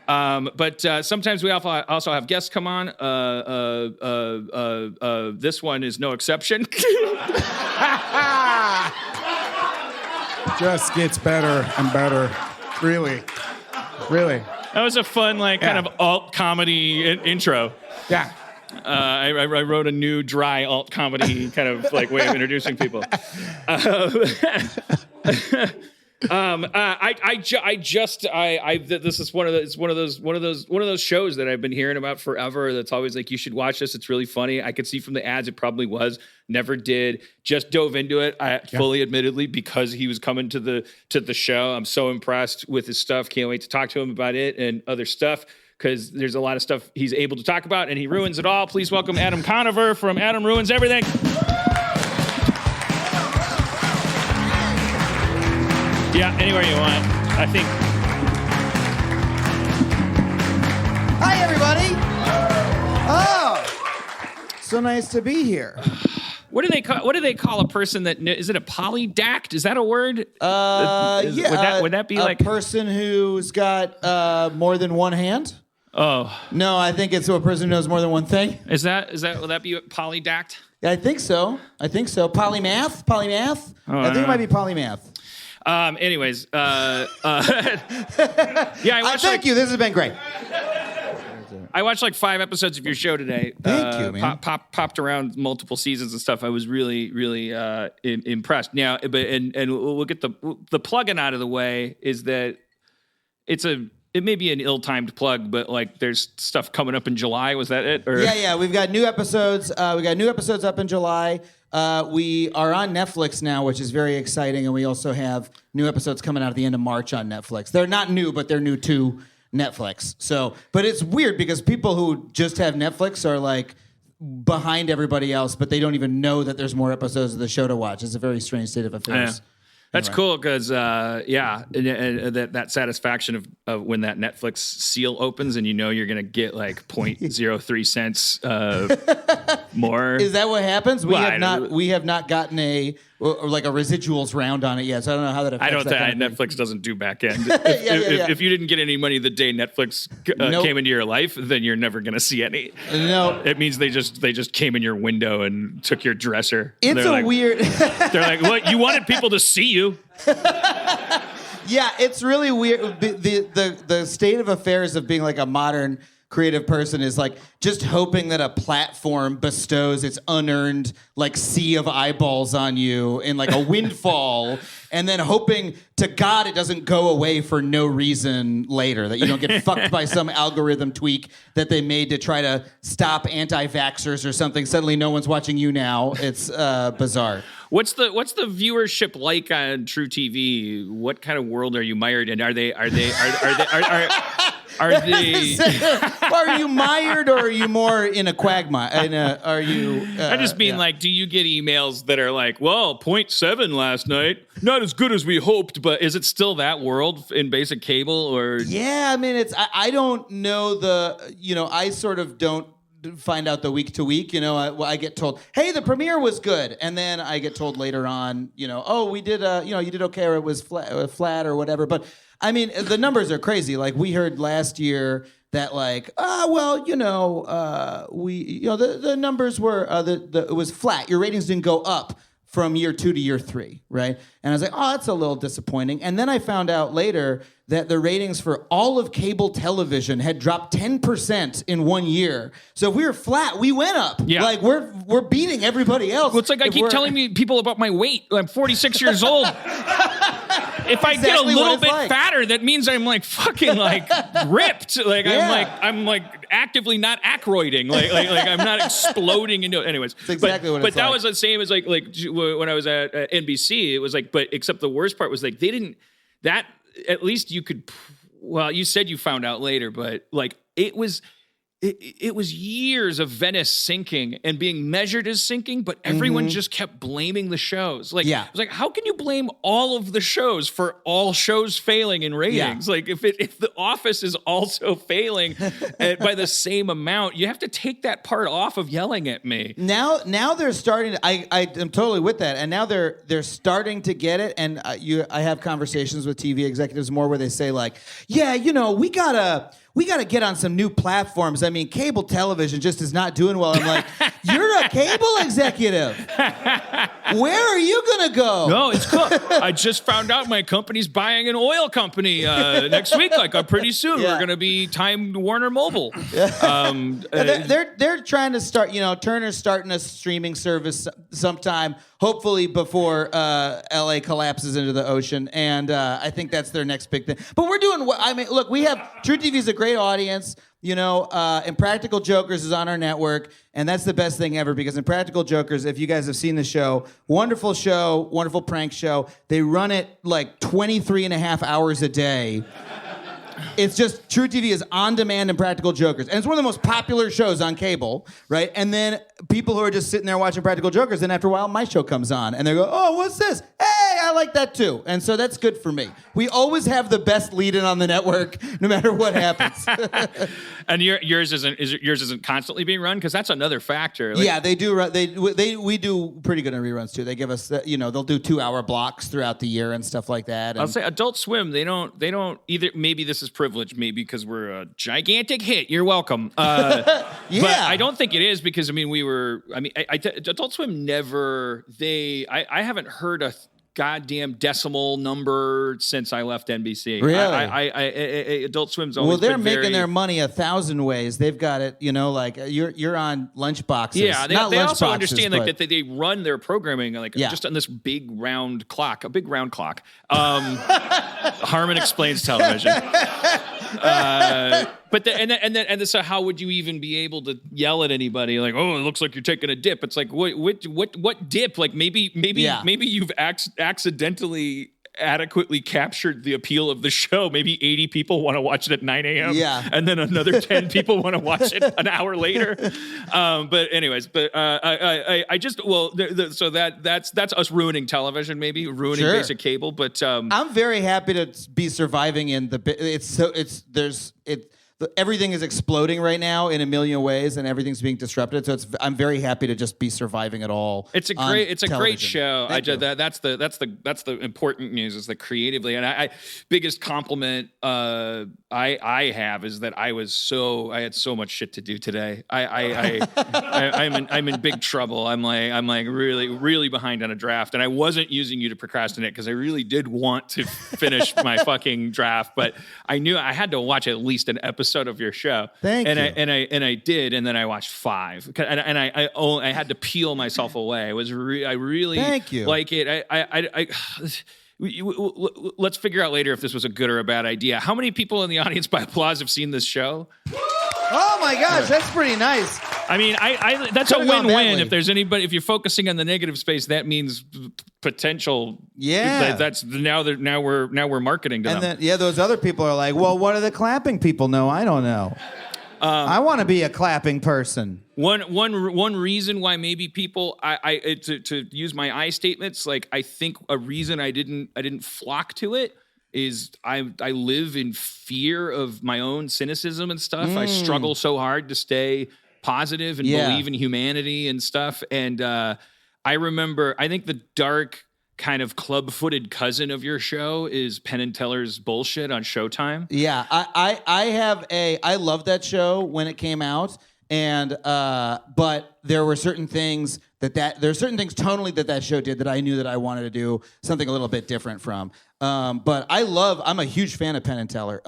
But sometimes we also have guests come on. This one is no exception. Just gets better and better. Really. That was a fun, kind of alt comedy intro. Yeah. I wrote a new dry alt comedy kind of way of introducing people. This is one of those shows that I've been hearing about forever. That's always you should watch this. It's really funny. I could see from the ads it probably was. Never did. Just dove into it. Fully, admittedly, because he was coming to the show. I'm so impressed with his stuff. Can't wait to talk to him about it and other stuff, because there's a lot of stuff he's able to talk about, and he ruins it all. Please welcome Adam Conover from Adam Ruins Everything. Yeah, anywhere you want, I think. Hi, everybody. Oh, so nice to be here. What do they call a person that is it a polydact? Is that a word? Yeah. Would that be a person who's got more than one hand? Oh. No, I think it's a person who knows more than one thing. Will that be polydact? Yeah, I think so. Polymath? Oh, I think it might be polymath. Anyways, yeah, thank you. This has been great. I watched 5 episodes of your show today. Thank you, man. Popped around multiple seasons and stuff. I was really, really impressed. Now, and we'll get the plug-in out of the way. Is that it may be an ill-timed plug, but there's stuff coming up in July. Was that it? Or? Yeah. We've got new episodes. We got new episodes up in July. We are on Netflix now, which is very exciting, and we also have new episodes coming out at the end of March on Netflix. They're not new, but they're new to Netflix. So, but it's weird because people who just have Netflix are behind everybody else, but they don't even know that there's more episodes of the show to watch. It's a very strange state of affairs. Yeah. That's cool because, and that satisfaction of when that Netflix seal opens and you're going to get 0.03 cents more. Is that what happens? We have not gotten a residuals round on it yet, so I don't know how that affects. I don't think Netflix doesn't do back end. If you didn't get any money the day Netflix came into your life, then you're never going to see any. No, it means they just came in your window and took your dresser. It's weird. They're like, what? You wanted people to see you. Yeah, it's really weird. The state of affairs of being a modern creative person is just hoping that a platform bestows its unearned sea of eyeballs on you in a windfall, and then hoping to God it doesn't go away for no reason later, that you don't get fucked by some algorithm tweak that they made to try to stop anti-vaxxers or something. Suddenly no one's watching you now. It's bizarre. What's the viewership like on True TV? What kind of world are you mired in? Are they Are you mired, or are you more in a quagmire? Are you? I just mean do you get emails that are well, 0.7 last night, not as good as we hoped, but is it still that world in basic cable or? Yeah, I mean I don't know I sort of don't find out the week to week. I get told, hey, the premiere was good, and then I get told later on, oh, we did you did okay, or it was flat or whatever. But I mean, the numbers are crazy. We heard last year that the numbers were it was flat. Your ratings didn't go up from year 2 to year 3, right? And I was like, oh, that's a little disappointing. And then I found out later that the ratings for all of cable television had dropped 10% in 1 year. So if we were flat, we went up. Yeah. We're beating everybody else. Well, it's I keep telling people about my weight. I'm 46 years old. If I get a little bit fatter, that means I'm fucking ripped. I'm actively not Aykroyding. I'm not exploding into it. Anyways, that's exactly what it's But that was the same as when I was at NBC. It was but except the worst part was they didn't that. At least you could. Well, you said you found out later, but it was years of Venice sinking and being measured as sinking, but everyone just kept blaming the shows. It was how can you blame all of the shows for all shows failing in ratings? Yeah. If The Office is also failing by the same amount, you have to take that part off of yelling at me. Now they're starting. I am totally with that, and now they're starting to get it. And I have conversations with TV executives more where they say we we got to get on some new platforms. I mean, cable television just is not doing well. I'm like, you're a cable executive. Where are you going to go? No, it's cool. I just found out my company's buying an oil company next week. Like, pretty soon we're going to be Time Warner Mobile. They're trying to start, Turner's starting a streaming service sometime, hopefully before LA collapses into the ocean. And I think that's their next big thing. But we're doing, look, we have, True TV is a great audience. Impractical Jokers is on our network, and that's the best thing ever because Impractical Jokers, if you guys have seen the show, wonderful prank show. They run it like 23 and a half hours a day. It's just True TV is on-demand Impractical Jokers. And it's one of the most popular shows on cable, right? And then people who are just sitting there watching Practical Jokers, then after a while, my show comes on. And they go, oh, what's this? Hey, I like that too. And so that's good for me. We always have the best lead-in on the network, no matter what happens. And yours isn't constantly being run? Because that's another factor. Like, yeah, they do. We do pretty good on reruns too. They give us, they'll do 2-hour blocks throughout the year and stuff like that. I'll say Adult Swim. They don't either. Maybe this is privilege, maybe because we're a gigantic hit. You're welcome. Yeah, but I don't think it is because Adult Swim never. I haven't heard a goddamn decimal number since I left NBC. Really? Adult Swim's always they're been making their money 1,000 ways. They've got it, like you're on lunch boxes. Yeah, they also understand but... that they run their programming just on this big round clock, a big round clock. Harmon explains television. So how would you even be able to yell at anybody like, oh, it looks like you're taking a dip? It's like, what dip? Like maybe you've accidentally adequately captured the appeal of the show. Maybe 80 people want to watch it at 9 a.m. Yeah. And then another 10 people want to watch it an hour later. So that's us ruining television, maybe ruining basic cable. But I'm very happy to be surviving in everything is exploding right now in a million ways, and everything's being disrupted. So I'm very happy to just be surviving it all. It's a great show. That's the important news is that creatively, and I biggest compliment I have is that I had so much shit to do today. I'm in big trouble. I'm like really really behind on a draft, and I wasn't using you to procrastinate because I really did want to finish my fucking draft, but I knew I had to watch at least an episode of your show. Thank you. And I did, and then I watched 5, and I had to peel myself away. I really Thank you. like it. Let's figure out later if this was a good or a bad idea. How many people in the audience by applause have seen this show? Oh my gosh, that's pretty nice. I mean, that's a win-win. If there's anybody, if you're focusing on the negative space, that means potential. Yeah, that's now we're marketing to them. And then those other people are like, well, what do the clapping people know? I don't know. I want to be a clapping person. One reason why maybe people to use my I statements, like I think a reason I didn't flock to it is I live in fear of my own cynicism and stuff. I struggle so hard to stay positive and believe in humanity and stuff. And I remember, I think the dark kind of club-footed cousin of your show is Penn and Teller's Bullshit on Showtime. Yeah, I love that show when it came out, and but there were certain things tonally that show did that I knew that I wanted to do something a little bit different from. But I'm a huge fan of Penn and Teller,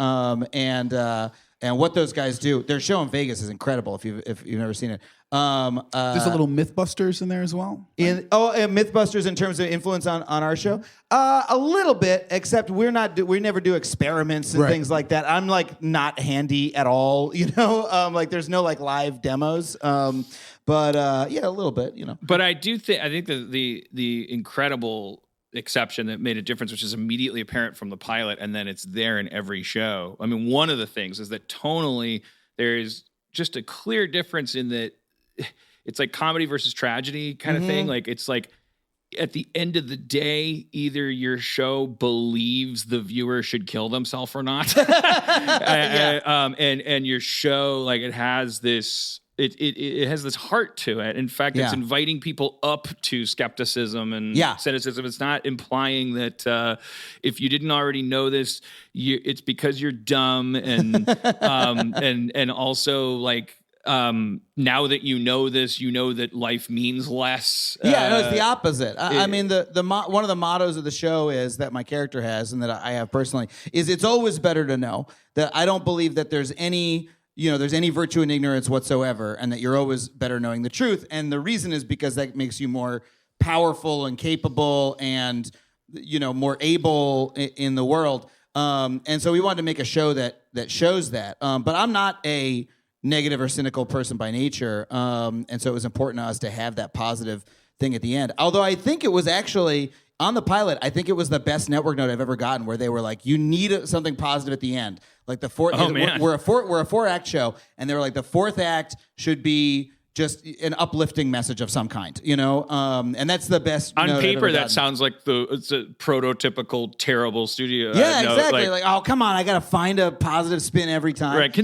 and what those guys do. Their show in Vegas is incredible. If you've never seen it. There's a little Mythbusters in there as well. And Mythbusters in terms of influence on our show, a little bit. Except we never do experiments and things like that. I'm like not handy at all, like there's no like live demos. But a little bit, But I think the incredible exception that made a difference, which is immediately apparent from the pilot, and then it's there in every show. I mean, one of the things is that tonally there's just a clear difference in that it's like comedy versus tragedy kind of thing. Like it's like at the end of the day, either your show believes the viewer should kill themselves or not. And your show, like it has this it has this heart to it. In fact, it's inviting people up to skepticism and cynicism. It's not implying that if you didn't already know this, it's because you're dumb, and and also like now that you know this, you know that life means less. Yeah, no, it's the opposite. I mean, one of the mottos of the show is that my character has, and that I have personally, is it's always better to know. That I don't believe that there's any virtue in ignorance whatsoever, and that you're always better knowing the truth. And the reason is because that makes you more powerful and capable and, more able in the world. And so we wanted to make a show that shows that. But I'm not a negative or cynical person by nature. And so it was important to us to have that positive thing at the end. Although I think it was actually... on the pilot, I think it was the best network note I've ever gotten, where they were like, "You need something positive at the end." Like we're a 4-act show, and they were like, the fourth act should be just an uplifting message of some kind, and that's the best. On paper, that sounds like it's a prototypical terrible studio. Yeah, exactly. Like, oh, come on, I gotta find a positive spin every time. Right? I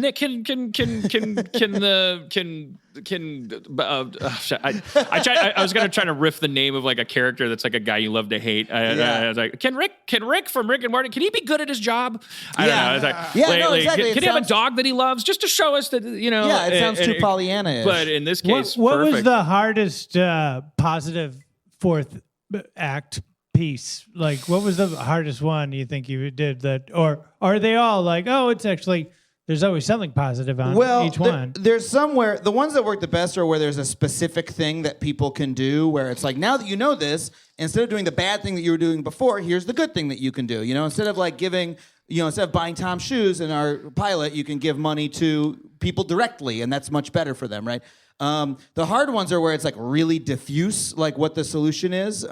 was gonna try to riff the name of like a character that's like a guy you love to hate. I was like, can Rick from Rick and Morty, can he be good at his job? I don't know. I was like, exactly. Can he have a dog that he loves just to show us that Yeah, it sounds too Pollyanna-ish. But in this case, what was the hardest positive fourth act piece? Like, what was the hardest one you think you did that, or are they all like, oh, it's actually... There's always something positive on each one. There's somewhere, the ones that work the best are where there's a specific thing that people can do, where it's like, now that you know this, instead of doing the bad thing that you were doing before, here's the good thing that you can do. Instead of like giving, instead of buying Tom's shoes in our pilot, you can give money to people directly, and that's much better for them, right? The hard ones are where it's like really diffuse, like what the solution is.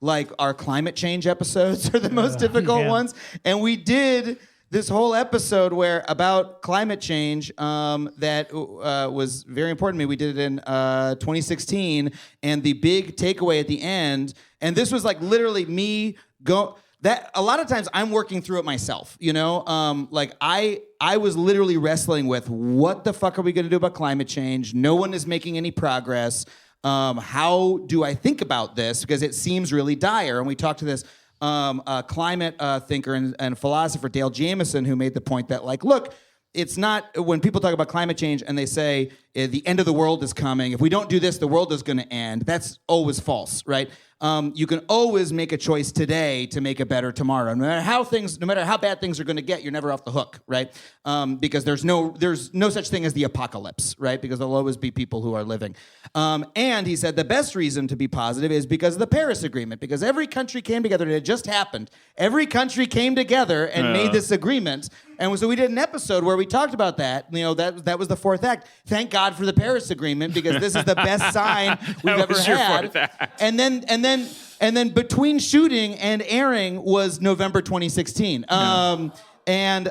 Like our climate change episodes are the most difficult ones. And we did this whole episode about climate change that was very important to me. We did it in 2016, and the big takeaway at the end, and this was like literally me that a lot of times I'm working through it myself, like I was literally wrestling with what the fuck are we going to do about climate change? No one is making any progress. How do I think about this? Because it seems really dire. And we talked to this climate thinker and philosopher, Dale Jamieson, who made the point that, like, look, it's not, when people talk about climate change and they say the end of the world is coming, if we don't do this, the world is going to end. That's always false, right? You can always make a choice today to make it better tomorrow. No matter how bad things are going to get, you're never off the hook, right? Because there's no such thing as the apocalypse, right? Because there'll always be people who are living. And he said the best reason to be positive is because of the Paris Agreement, because every country came together, and it just happened. Every country came together and made this agreement. And so we did an episode where we talked about that. That was the fourth act. Thank God for the Paris Agreement, because this is the best sign we've ever had. And then between shooting and airing was November 2016. And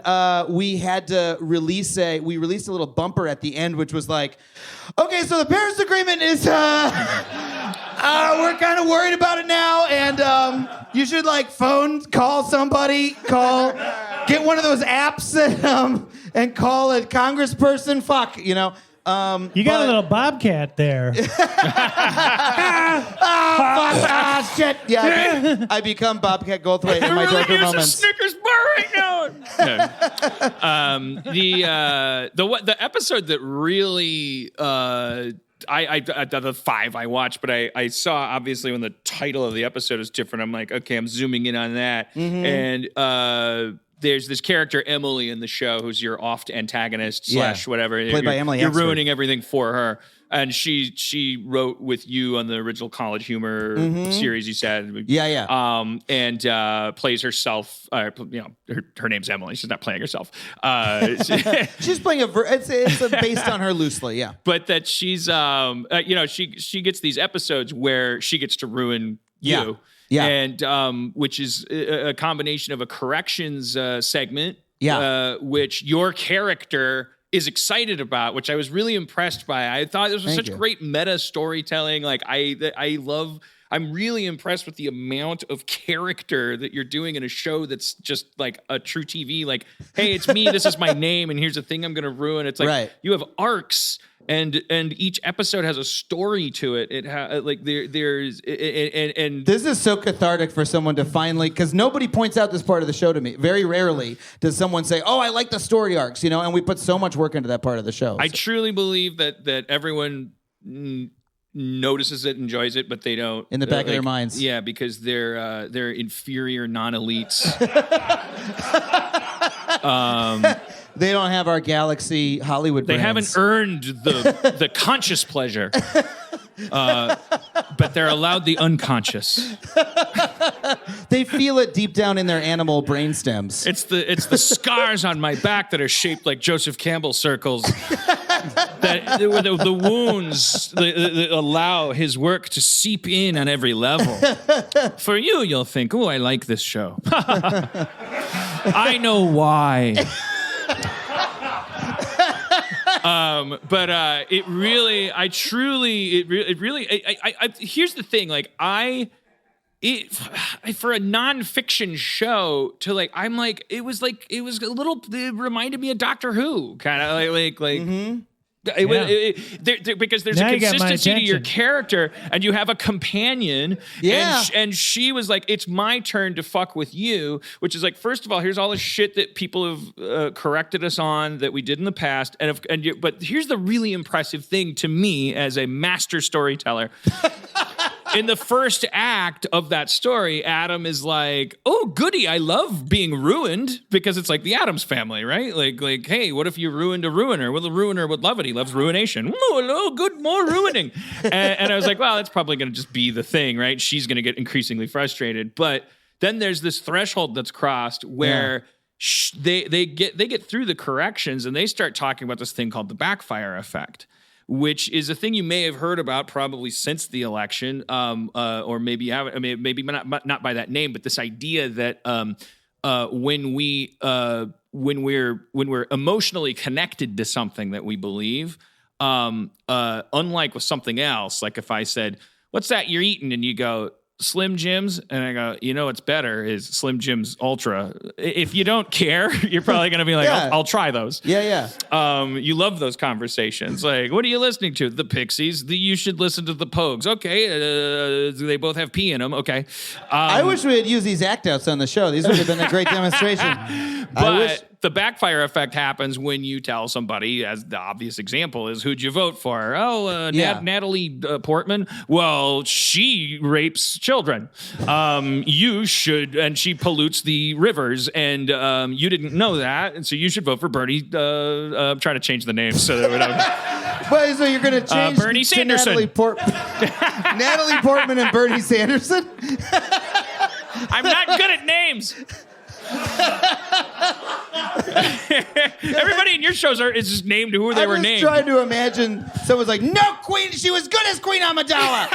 we had to released a little bumper at the end, which was like, okay, so the Paris Agreement is, we're kind of worried about it now, and you should like call somebody, get one of those apps and call a congressperson, you got a little bobcat there. Shit. Yeah, I become Bobcat Goldthwait in my darker moments. A Snickers bar right now. The episode that really I the 5 I watched, but I saw obviously when the title of the episode is different. I'm like, okay, I'm zooming in on that, and there's this character Emily in the show who's your oft antagonist / whatever. Played by Emily. You're ruining everything for her. And she wrote with you on the original College Humor series, you said. Yeah. And plays herself. Her name's Emily. She's not playing herself. She's playing it's based on her loosely, yeah. But that she's, she gets these episodes where she gets to ruin you. Yeah. And which is a combination of a corrections segment, Yeah. Which your character is excited about, which I was really impressed by. I thought this was such great meta storytelling. Like I love I'm really impressed with the amount of character that you're doing in a show that's just like a true TV. Like, hey, it's me. This is my name, and here's the thing I'm going to ruin. It's like you have arcs. And each episode has a story to it. It there's and this is so cathartic for someone to finally, because nobody points out this part of the show to me. Very rarely does someone say, "Oh, I like the story arcs," and we put so much work into that part of the show. I truly believe that everyone notices it, enjoys it, but they don't in the back of their minds. Yeah, because they're inferior non-elites. They don't have our Galaxy Hollywood They brands. haven't earned the conscious pleasure, but they're allowed the unconscious. They feel it deep down in their animal brain stems. It's the scars on my back that are shaped like Joseph Campbell circles. That the wounds that allow his work to seep in on every level. For you, you'll think, "Oh, I like this show." I know why. But it really, here's the thing, like for a nonfiction show to like, I'm like, it was a little, it reminded me of Doctor Who, kind of like. Mm-hmm. Because there's now a consistency to your attention. character, and you have a companion. Yeah. And she was like, "It's my turn to fuck with you," which is like, first of all, here's all the shit that people have corrected us on that we did in the past, but here's the really impressive thing to me as a master storyteller. In the first act of that story, Adam is like, "Oh, goody, I love being ruined," because it's like the Addams family, right? Like, hey, what if you ruined a ruiner? Well, the ruiner would love it. He loves ruination. Oh, good, more ruining. and I was like, well, that's probably going to just be the thing, right? She's going to get increasingly frustrated. But then there's this threshold that's crossed where they get through the corrections and they start talking about this thing called the backfire effect, which is a thing you may have heard about probably since the election, or maybe you haven't. I mean, maybe not by that name, but this idea that when we're emotionally connected to something that we believe, unlike with something else, like if I said, "What's that you're eating?" and you go, "Slim Jims," and I go, "What's better is Slim Jims Ultra." If you don't care, you're probably going to be like, I'll try those. Yeah. You love those conversations. Like, what are you listening to? The Pixies. You should listen to the Pogues. Okay. They both have pee in them. Okay. I wish we had used these act outs on the show. These would have been a great demonstration. But the backfire effect happens when you tell somebody, as the obvious example is, who'd you vote for? Oh, Natalie Portman. Well, she rapes children. You should, and she pollutes the rivers, and you didn't know that, and so you should vote for Bernie. I'm trying to change the name so that we don't. Wait, so you're going to change Bernie to Sanderson. Natalie Portman and Bernie Sanderson? I'm not good at names. Everybody in your shows is just named who they were named. I'm just trying to imagine someone's like, "No, Queen, she was good as Queen Amidala."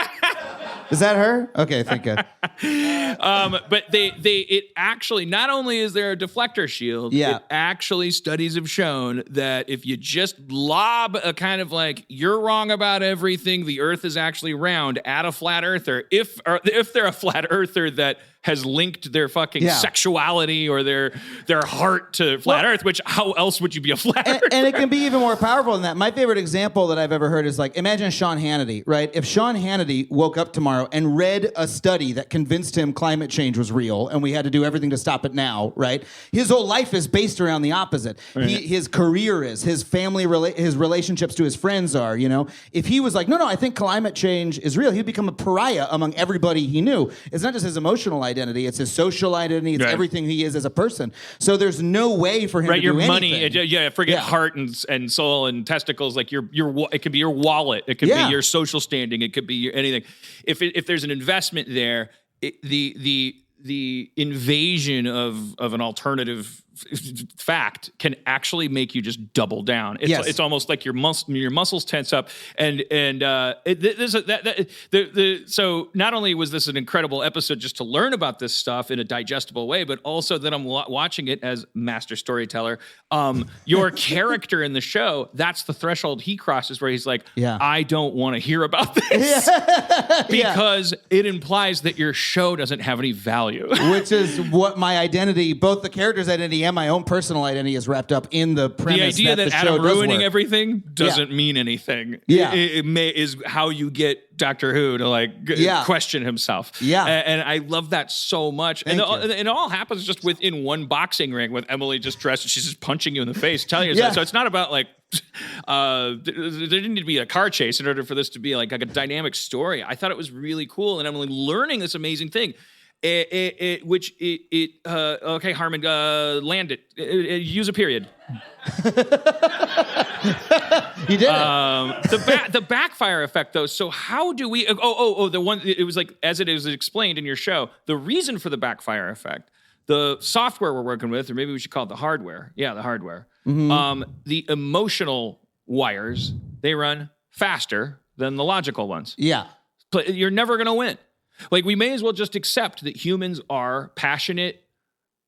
Is that her? Okay, thank God. But it actually, not only is there a deflector shield, it actually, studies have shown that if you just lob a kind of like, "You're wrong about everything, the earth is actually round," at a flat earther, if they're a flat earther that has linked their fucking sexuality or their heart to flat earth, which how else would you be a flat earther? And it can be even more powerful than that. My favorite example that I've ever heard is like, imagine Sean Hannity, right? If Sean Hannity woke up tomorrow and read a study that convinced him climate change was real and we had to do everything to stop it now, right? His whole life is based around the opposite. Right. His career is, his family, his relationships to his friends are, If he was like, no, I think climate change is real, he'd become a pariah among everybody he knew. It's not just his emotional identity, it's his social identity, it's everything he is as a person. So there's no way for him to your do money, anything. forget heart and soul and testicles, like it could be your wallet, it could be your social standing, it could be anything. If there's an investment there, the invasion of an alternative fact can actually make you just double down. Yes. It's almost like your muscles tense up, so not only was this an incredible episode just to learn about this stuff in a digestible way, but also that I'm watching it as master storyteller. Your character in the show, that's the threshold he crosses where he's like, I don't want to hear about this because it implies that your show doesn't have any value. Which is what my identity, both the character's identity and my own personal identity, is wrapped up in the premise. The idea that the show Adam does ruining work. everything doesn't mean anything. Yeah. It is how you get Doctor Who to question himself. Yeah. And I love that so much. And Thank you. it all happens just within one boxing ring with Emily just dressed and she's just punching you in the face, telling you Yeah. so it's not about there didn't need to be a car chase in order for this to be like a dynamic story. I thought it was really cool, and Emily learning this amazing thing. Okay, Harmon, land it. Use a period. You did it. The backfire effect, though. So how do we? The one. It was like as it is explained in your show. The reason for the backfire effect, the software we're working with, or maybe we should call it the hardware. Yeah, the hardware. The emotional wires, they run faster than the logical ones. Yeah. But you're never going to win. Like, we may as well just accept that humans are passionate,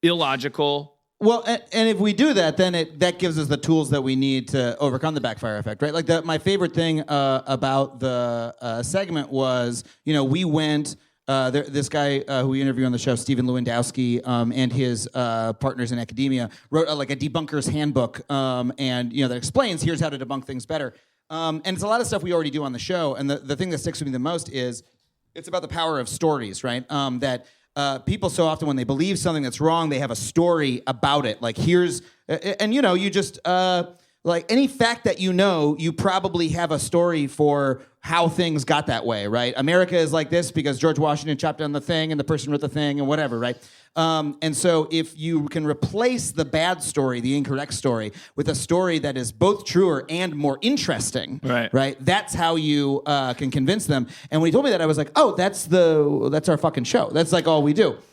illogical. Well, and if we do that, then that gives us the tools that we need to overcome the backfire effect, right? Like my favorite thing about the segment was, we went. This guy who we interview on the show, Stephen Lewandowski, and his partners in academia, wrote a debunker's handbook, and that explains here's how to debunk things better. And it's a lot of stuff we already do on the show. And the thing that sticks with me the most is it's about the power of stories, right? That people so often when they believe something that's wrong, they have a story about it. Like here's, and you just like any fact that you probably have a story for how things got that way, right? America is like this because George Washington chopped down the thing and the person wrote the thing and whatever, right? And so if you can replace the bad story, the incorrect story, with a story that is both truer and more interesting, right? That's how you can convince them. And when he told me that, I was like, oh, that's our fucking show. That's like all we do.